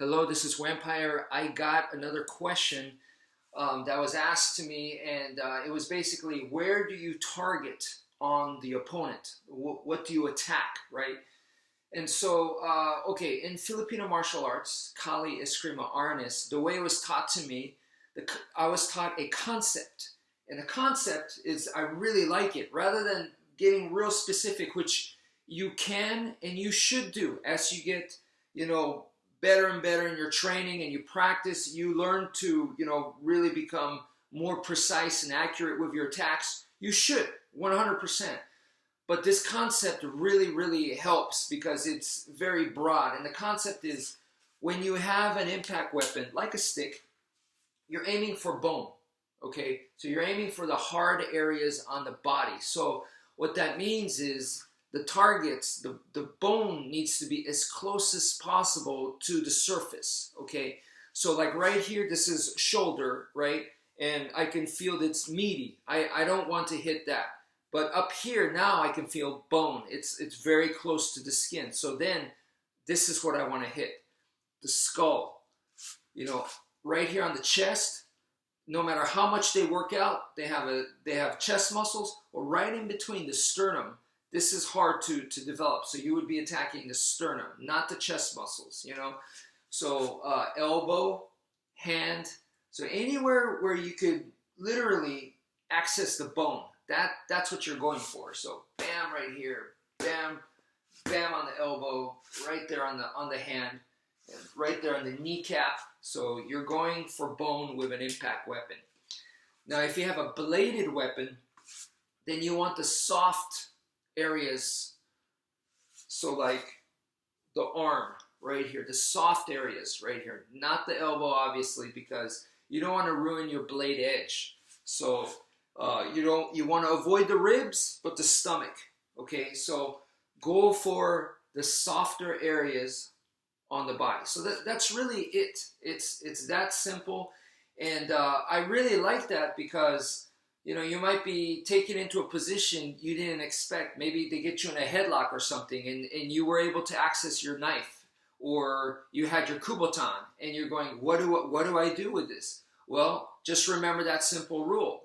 Hello, this is wmpyr. I got another question that was asked to me, and it was basically, where do you target on the opponent? What do you attack, right? And so, okay, in Filipino martial arts, Kali Eskrima Arnis, the way it was taught to me, I was taught a concept. And the concept is, I really like it, rather than getting real specific, which you can and you should do as you get, better and better in your training and you practice, you learn to, really become more precise and accurate with your attacks. You should, 100%. But this concept really, really helps because it's very broad. And the concept is, when you have an impact weapon, like a stick, you're aiming for bone, okay? So you're aiming for the hard areas on the body. So what that means is, the targets, the bone needs to be as close as possible to the surface, okay? So like right here, this is shoulder, right? And I can feel that it's meaty. I don't want to hit that. But up here now I can feel bone. It's very close to the skin. So then this is what I want to hit. The skull. Right here on the chest, no matter how much they work out, they have chest muscles, or right in between the sternum. This is hard to develop. So you would be attacking the sternum, not the chest muscles, So elbow, hand, so anywhere where you could literally access the bone, that's what you're going for. So bam right here, bam, bam on the elbow, right there on the hand, and right there on the kneecap. So you're going for bone with an impact weapon. Now if you have a bladed weapon, then you want the soft areas, so like the arm right here, the soft areas right here, not the elbow obviously, because you don't want to ruin your blade edge. So you want to avoid the ribs, but the stomach, okay? So go for the softer areas on the body. So that's really it. It's that simple. And I really like that because you might be taken into a position you didn't expect. Maybe they get you in a headlock or something, and you were able to access your knife, or you had your kubotan, and you're going, what do I do with this? Well, just remember that simple rule.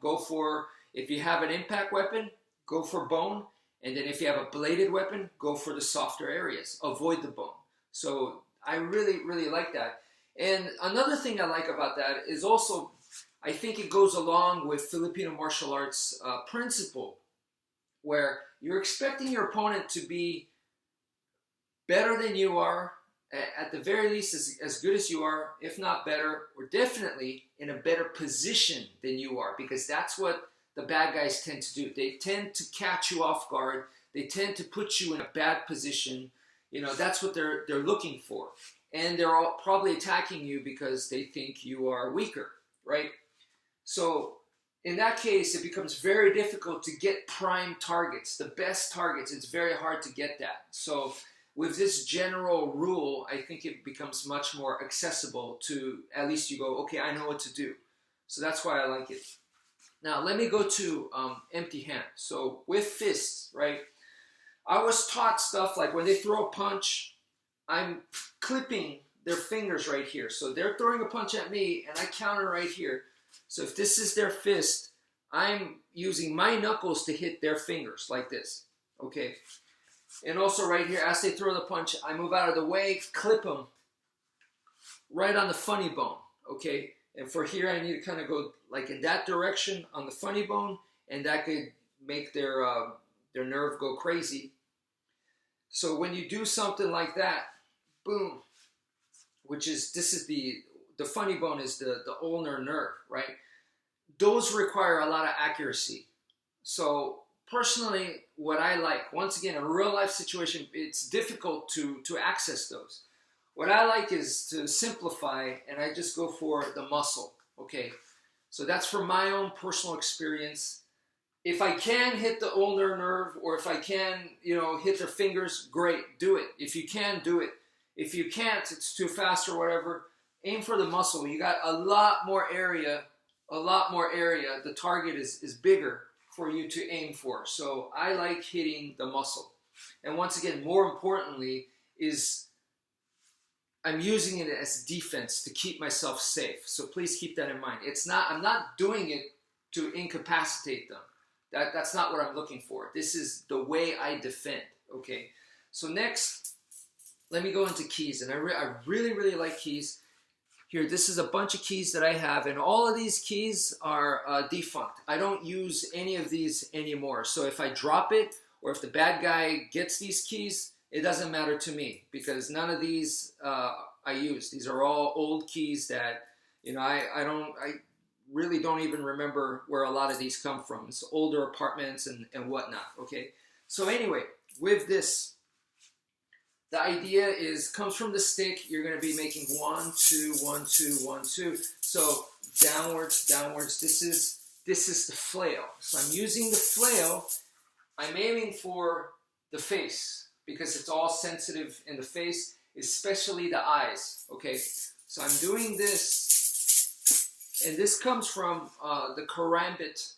Go for, if you have an impact weapon, go for bone, and then if you have a bladed weapon, go for the softer areas. Avoid the bone. So I really, really like that. And another thing I like about that is also, I think it goes along with Filipino martial arts principle, where you're expecting your opponent to be better than you are, at the very least as good as you are, if not better, or definitely in a better position than you are, because that's what the bad guys tend to do. They tend to catch you off guard. They tend to put you in a bad position. That's what they're looking for. And they're all probably attacking you because they think you are weaker, right? So in that case, it becomes very difficult to get prime targets, the best targets. It's very hard to get that. So with this general rule, I think it becomes much more accessible to, at least you go, okay, I know what to do. So that's why I like it. Now let me go to empty hand. So with fists, right? I was taught stuff like when they throw a punch, I'm clipping their fingers right here. So they're throwing a punch at me and I counter right here. So if this is their fist, I'm using my knuckles to hit their fingers like this, okay? And also right here, as they throw the punch, I move out of the way, clip them right on the funny bone, okay? And for here, I need to kind of go like in that direction on the funny bone, and that could make their nerve go crazy. So when you do something like that, boom, this is the funny bone is the ulnar nerve, right? Those require a lot of accuracy. So personally, what I like, once again, in a real life situation, it's difficult to access those. What I like is to simplify, and I just go for the muscle, okay? So that's from my own personal experience. If I can hit the ulnar nerve, or if I can, hit their fingers, great, do it. If you can, do it. If you can't, it's too fast or whatever, aim for the muscle. You got a lot more area. The target is bigger for you to aim for. So I like hitting the muscle. And once again, more importantly, is I'm using it as defense to keep myself safe. So please keep that in mind. I'm not doing it to incapacitate them. That's not what I'm looking for. This is the way I defend, okay? So next, let me go into keys. And I really, really like keys. Here, this is a bunch of keys that I have, and all of these keys are defunct. I don't use any of these anymore. So if I drop it, or if the bad guy gets these keys, it doesn't matter to me, because none of these I use. These are all old keys that, you know, I really don't even remember where a lot of these come from. It's older apartments and whatnot, okay? So anyway, with this, the idea comes from the stick. You're going to be making 1, 2, 1, 2, 1, 2. So downwards, downwards. This is the flail. So I'm using the flail. I'm aiming for the face because it's all sensitive in the face, especially the eyes. Okay, so I'm doing this, and this comes from the karambit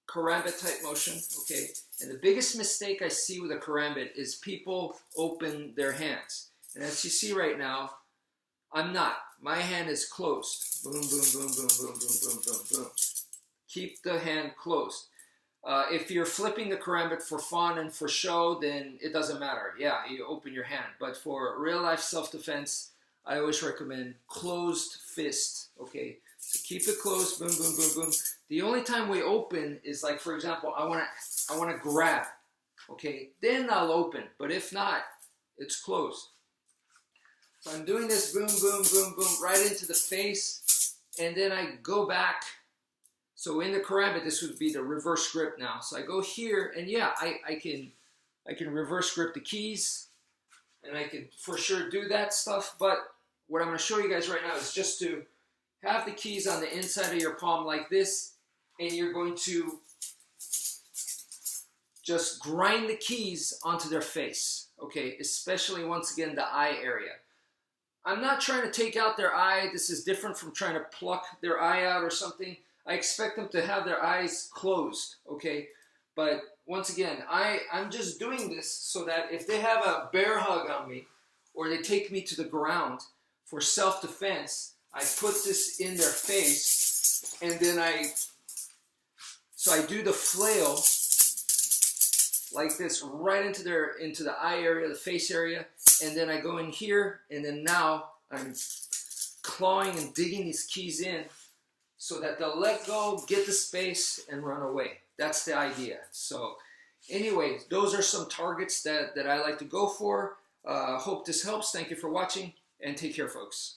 type motion. Okay, and the biggest mistake I see with a karambit is people open their hands, and as you see right now, I'm not. My hand is closed. Boom, boom, boom, boom, boom, boom, boom, boom, boom. Keep the hand closed. If you're flipping the karambit for fun and for show, then it doesn't matter. Yeah, you open your hand. But for real life self-defense, I always recommend closed fist. Okay, so keep it closed. Boom, boom, boom, boom. The only time we open is, like, for example, I wanna grab. Okay, then I'll open. But if not, it's closed. So I'm doing this boom, boom, boom, boom, right into the face, and then I go back. So in the karambit, this would be the reverse grip now. So I go here, and yeah, I can reverse grip the keys, and I can for sure do that stuff. But what I'm going to show you guys right now is just to have the keys on the inside of your palm like this, and you're going to just grind the keys onto their face. Okay, especially once again the eye area. I'm not trying to take out their eye. This is different from trying to pluck their eye out or something. I expect them to have their eyes closed, okay? But once again, I'm just doing this so that if they have a bear hug on me or they take me to the ground for self-defense, I put this in their face, and then I do the flail like this right into the eye area, the face area, and then I go in here, and then now I'm clawing and digging these keys in so that they'll let go, get the space, and run away. That's the idea. So anyway, those are some targets that I like to go for. Hope this helps. Thank you for watching, and take care, folks.